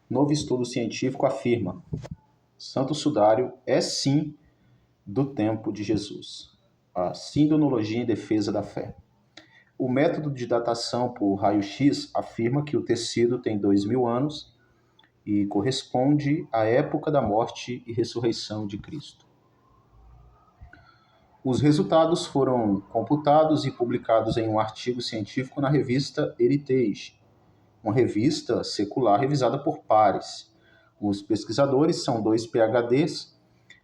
Novo estudo científico afirma: Santo Sudário é sim do tempo de Jesus. A sindonologia em defesa da fé. O método de datação por raio-x afirma que o tecido tem 2000 anos e corresponde à época da morte e ressurreição de Cristo. Os resultados foram computados e publicados em um artigo científico na revista Heritage, uma revista secular revisada por pares. Os pesquisadores são dois PhDs,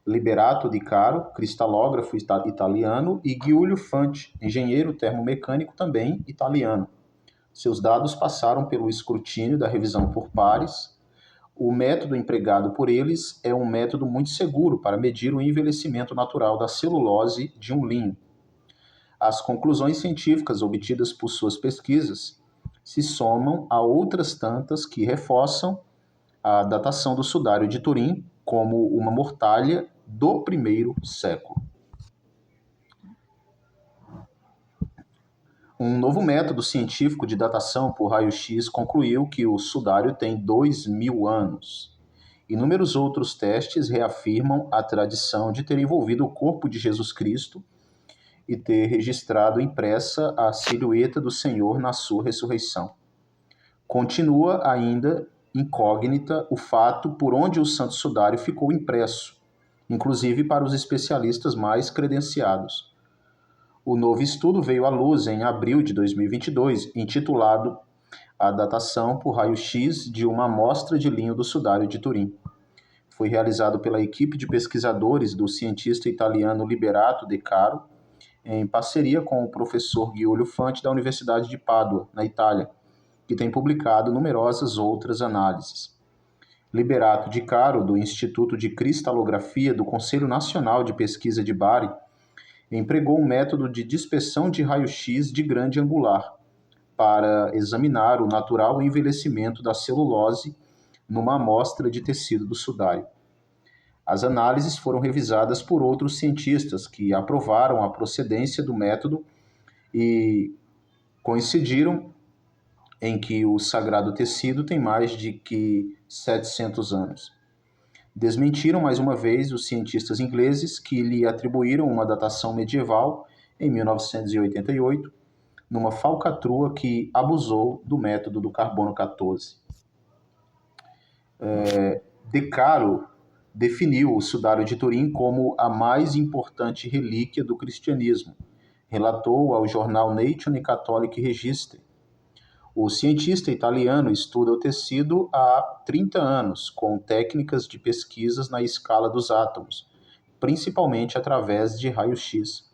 Liberato Di Caro, cristalógrafo italiano, e Giulio Fanti, engenheiro termomecânico também italiano. Seus dados passaram pelo escrutínio da revisão por pares. O método empregado por eles é um método muito seguro para medir o envelhecimento natural da celulose de um linho. As conclusões científicas obtidas por suas pesquisas se somam a outras tantas que reforçam a datação do sudário de Turim como uma mortalha do primeiro século. Um novo método científico de datação por raio-x concluiu que o sudário tem 2000 anos. Inúmeros outros testes reafirmam a tradição de ter envolvido o corpo de Jesus Cristo e ter registrado impressa a silhueta do Senhor na sua ressurreição. Continua ainda incógnita o fato por onde o Santo Sudário ficou impresso, inclusive para os especialistas mais credenciados. O novo estudo veio à luz em abril de 2022, intitulado A Datação por Raio-X de uma Amostra de Linho do Sudário de Turim. Foi realizado pela equipe de pesquisadores do cientista italiano Liberato De Caro, em parceria com o professor Giulio Fanti da Universidade de Pádua, na Itália, que tem publicado numerosas outras análises. Liberato De Caro, do Instituto de Cristalografia do Conselho Nacional de Pesquisa de Bari, empregou um método de dispersão de raio-x de grande angular para examinar o natural envelhecimento da celulose numa amostra de tecido do sudário. As análises foram revisadas por outros cientistas que aprovaram a procedência do método e coincidiram em que o sagrado tecido tem mais de 700 anos. Desmentiram mais uma vez os cientistas ingleses que lhe atribuíram uma datação medieval em 1988, numa falcatrua que abusou do método do carbono 14. De Caro definiu o sudário de Turim como a mais importante relíquia do cristianismo, relatou ao jornal Nature Catholic Register. O cientista italiano estuda o tecido há 30 anos, com técnicas de pesquisas na escala dos átomos, principalmente através de raio-x.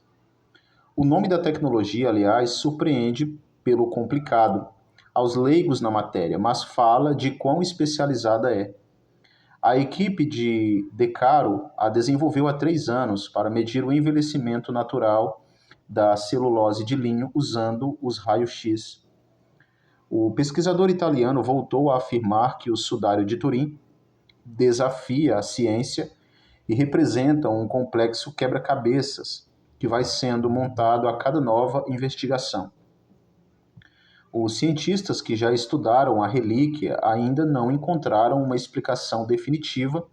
O nome da tecnologia, aliás, surpreende pelo complicado aos leigos na matéria, mas fala de quão especializada é. A equipe de De Caro a desenvolveu há 3 anos para medir o envelhecimento natural da celulose de linho usando os raios-x. O pesquisador italiano voltou a afirmar que o sudário de Turim desafia a ciência e representa um complexo quebra-cabeças que vai sendo montado a cada nova investigação. Os cientistas que já estudaram a relíquia ainda não encontraram uma explicação definitiva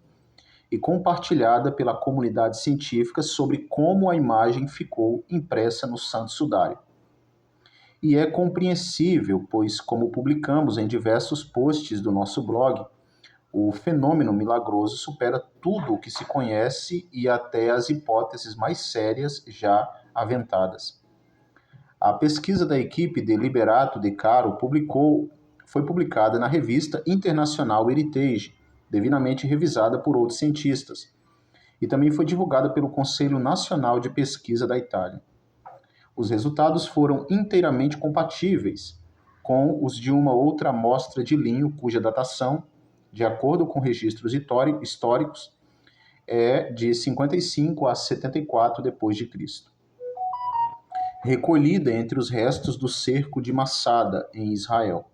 e compartilhada pela comunidade científica sobre como a imagem ficou impressa no Santo Sudário. E é compreensível, pois, como publicamos em diversos posts do nosso blog, o fenômeno milagroso supera tudo o que se conhece e até as hipóteses mais sérias já aventadas. A pesquisa da equipe de Liberato De Caro foi publicada na revista internacional Heritage, devidamente revisada por outros cientistas, e também foi divulgada pelo Conselho Nacional de Pesquisa da Itália. Os resultados foram inteiramente compatíveis com os de uma outra amostra de linho cuja datação, de acordo com registros históricos, é de 55 a 74 d.C., recolhida entre os restos do cerco de Massada, em Israel.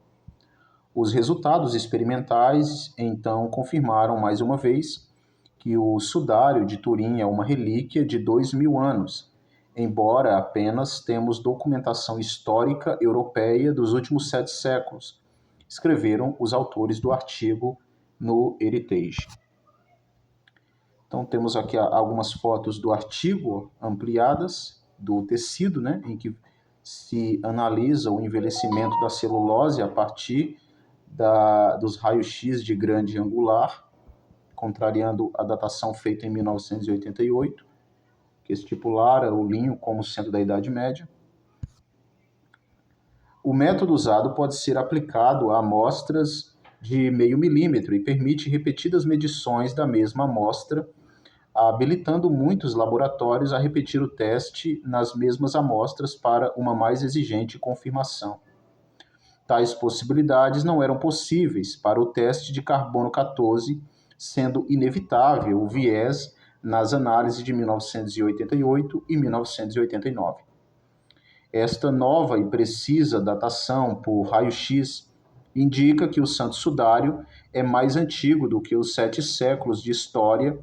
Os resultados experimentais, então, confirmaram mais uma vez que o sudário de Turim é uma relíquia de 2000 anos, embora apenas temos documentação histórica europeia dos últimos 7 séculos, escreveram os autores do artigo no Heritage. Então temos aqui algumas fotos do artigo ampliadas do tecido, né, em que se analisa o envelhecimento da celulose a partir dos raios-x de grande angular, contrariando a datação feita em 1988, que estipulara o linho como sendo da Idade Média. O método usado pode ser aplicado a amostras de meio milímetro e permite repetidas medições da mesma amostra, habilitando muitos laboratórios a repetir o teste nas mesmas amostras para uma mais exigente confirmação. Tais possibilidades não eram possíveis para o teste de carbono 14, sendo inevitável o viés nas análises de 1988 e 1989. Esta nova e precisa datação por raio-x indica que o Santo Sudário é mais antigo do que os 7 séculos de história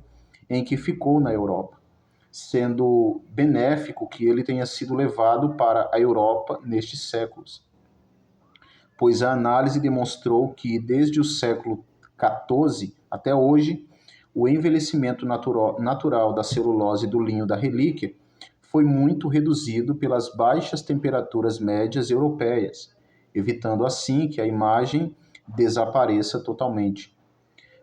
em que ficou na Europa, sendo benéfico que ele tenha sido levado para a Europa nestes séculos, pois a análise demonstrou que desde o século XIV até hoje, o envelhecimento natural da celulose do linho da relíquia foi muito reduzido pelas baixas temperaturas médias europeias, evitando assim que a imagem desapareça totalmente.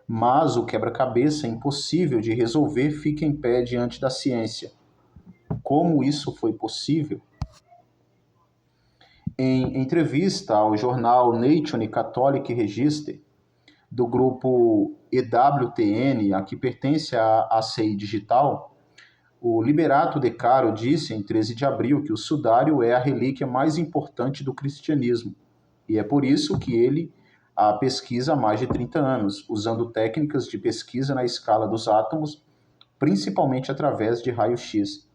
Mas o quebra-cabeça impossível de resolver fica em pé diante da ciência. Como isso foi possível? Em entrevista ao jornal Nature Catholic Register, do grupo EWTN, a que pertence à ACI Digital, o Liberato De Caro disse em 13 de abril que o sudário é a relíquia mais importante do cristianismo, e é por isso que ele a pesquisa há mais de 30 anos, usando técnicas de pesquisa na escala dos átomos, principalmente através de raio-x.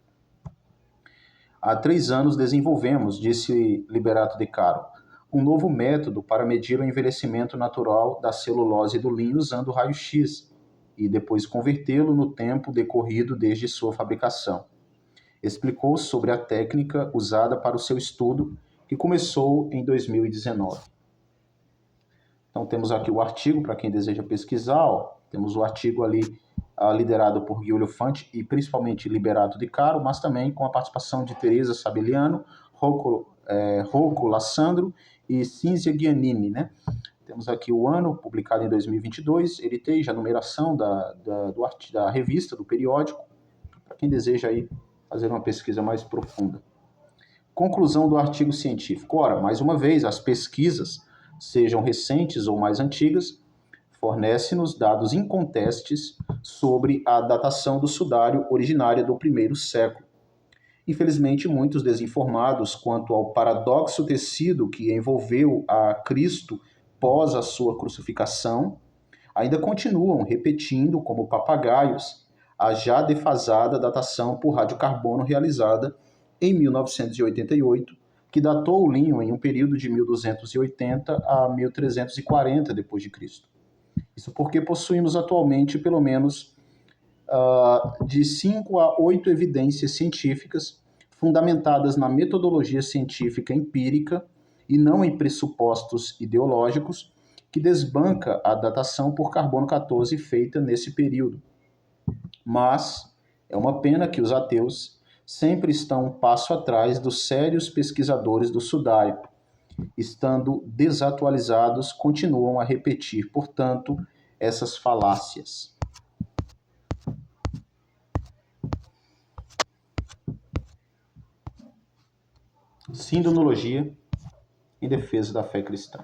Há 3 anos desenvolvemos, disse Liberato De Caro, um novo método para medir o envelhecimento natural da celulose do linho usando raio-x e depois convertê-lo no tempo decorrido desde sua fabricação. Explicou sobre a técnica usada para o seu estudo, que começou em 2019. Então temos aqui o artigo para quem deseja pesquisar. Temos o artigo ali liderado por Giulio Fanti e principalmente Liberato De Caro, mas também com a participação de Teresa Sabeliano, Rocco Lassandro e Cinzia Giannini, né? Temos aqui o ano, publicado em 2022, ele tem a numeração da revista, do periódico, para quem deseja aí fazer uma pesquisa mais profunda. Conclusão do artigo científico. Ora, mais uma vez, as pesquisas, sejam recentes ou mais antigas, fornecem-nos dados incontestes sobre a datação do sudário originária do primeiro século. Infelizmente, muitos desinformados quanto ao paradoxo tecido que envolveu a Cristo pós a sua crucificação, ainda continuam repetindo como papagaios a já defasada datação por radiocarbono realizada em 1988, que datou o linho em um período de 1280 a 1340 d.C. Isso porque possuímos atualmente pelo menos de 5 a 8 evidências científicas fundamentadas na metodologia científica empírica e não em pressupostos ideológicos, que desbanca a datação por carbono 14 feita nesse período. Mas é uma pena que os ateus sempre estão um passo atrás dos sérios pesquisadores do sudário. Estando desatualizados, continuam a repetir, portanto, essas falácias. Sindonologia em defesa da fé cristã.